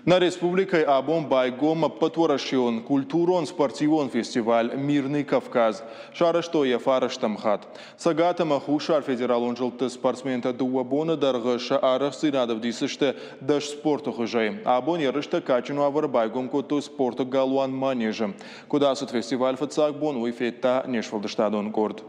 На республикой Абон байгом потворащен культурон спортивон фестиваль «Мирный Кавказ». Шарашто фараштамхат. Сагатама хушар федералон жылты спортсмента дуабона дарғыша арықсы надов дисішті даш спорту хыжай. Абон ярышта качину авар байгом коту спорту галуан манежы. Кудасут фестиваль фацак бон уйфетта нешвалдыштадон горд.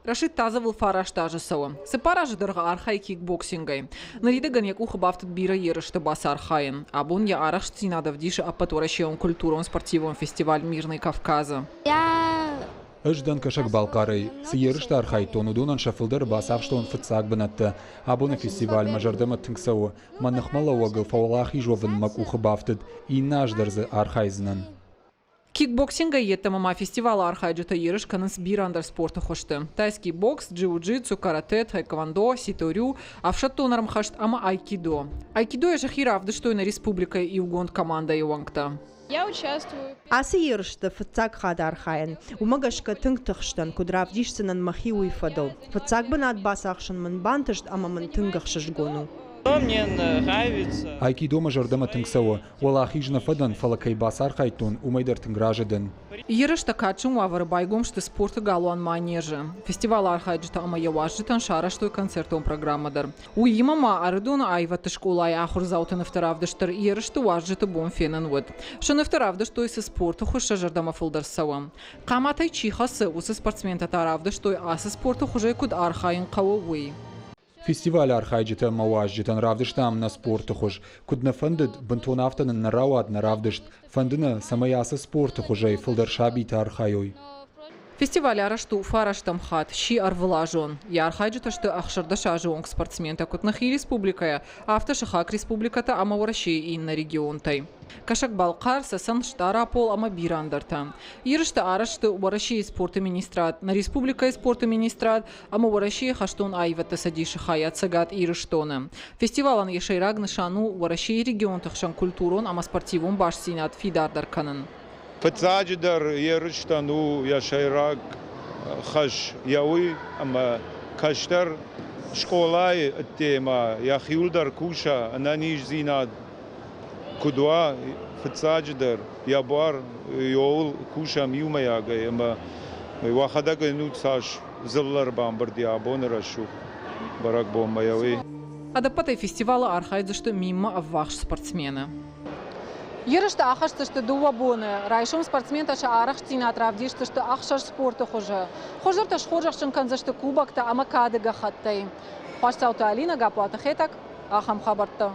Рашид тазавыл фараштажы сауы. Сепаражы дырға архай кикбоксингай. Нариды ганьяк ухабафтыт бира ерышты бас архайын. Абун я араш цинадов диши апатуращион культурон спортивон фестиваль «Мирный Кавказа». Ыждан кашак балкарай. Сиерышты архай тонудунан шафылдыр басавштон фыцак бынатты. Абуна фестиваль мажардама тыңсауы. Маннахмала уагыл фаулахи жовын мак ухабафтыт. И наш дырзы архайзынан. Кикбоксинга еттамама фестивал архайджута ерыш каныс бирандar спорта хошты. Тайский бокс, джиу-джитсу, карате, тхэквондо, ситорю, авшаттонарам хашт ама айкидо. Айкидо ежахира авдыштойна республика и угонд команда Ивангта. Я участвую. Асиершта фацак хадар хайен. Умагашка тынгтыхштан кудрав дишсенан махи уйфадол. Фацак банат басахшан ман бантышт ама ман тынгахшаш гону. Мне нравится. Айкидо мажардама тыңсауы. Уалахижна фадан фалакай басар хайтун умайдар тынгражыдын. Ерышта качун уавары байгом шты спорта галуан манежы. Фестивал архайджута ама яважжитан шараштой концертон программадар. Уимама арыдона айваты школай ахурзаутын ифтаравдыштыр ерышты уажжыты бон фенен вуд. Шын ифтаравдыштой се спорту хуша жардама фылдарсауы. Каматай чихасы усы спортсмента таравдыштой асы спорту хужай куд архайын қауы. Фестиваль архайджита мауажжитан равдыштам на спорту хуж. Кудна фандыд бантонафтан наравад наравдышт. Фандына самаясы спорту хужай фылдаршабита архайой. Фестиваль арашту фараштам хат щи арвылажон. Я архайджита шты ахшардаша жонг спортсмента кутнахи республикая, автошахак республиката ама вараши инна регионтай. Кашак балкар сасан штара пол ама бирандартан. Ерышта арашты вараши спорта министрат, на республика спорта министрат, ама вараши хаштон айвата садиши хаят сагат ирыштона. Фестивалан ешайраг нышану вараши регион тахшан культурон ама спортивон баш синат фидардарканын. Фацаджидар ерыштану яшайраг хаш яуи ама каштар школай тема яхиулдар куша ананиш зинад кудва фацаджидар ябар йол куша миумаяга ама вахадага нуцаш зыллар бамбарди абонрашу барак бомаяви. Адапатай фестивала архайдзышты мимо аввахш спортсмены. Ерышта ахаштышты дуабоны, райшом спортсменташа арахштина атравдиштышты ахшаш спорта хожа. Хожарташ хожашчын канзашты кубакта ама кадыга хаттай. Хашсаута Алина Гаплата Хетак, Ахам Хабарта.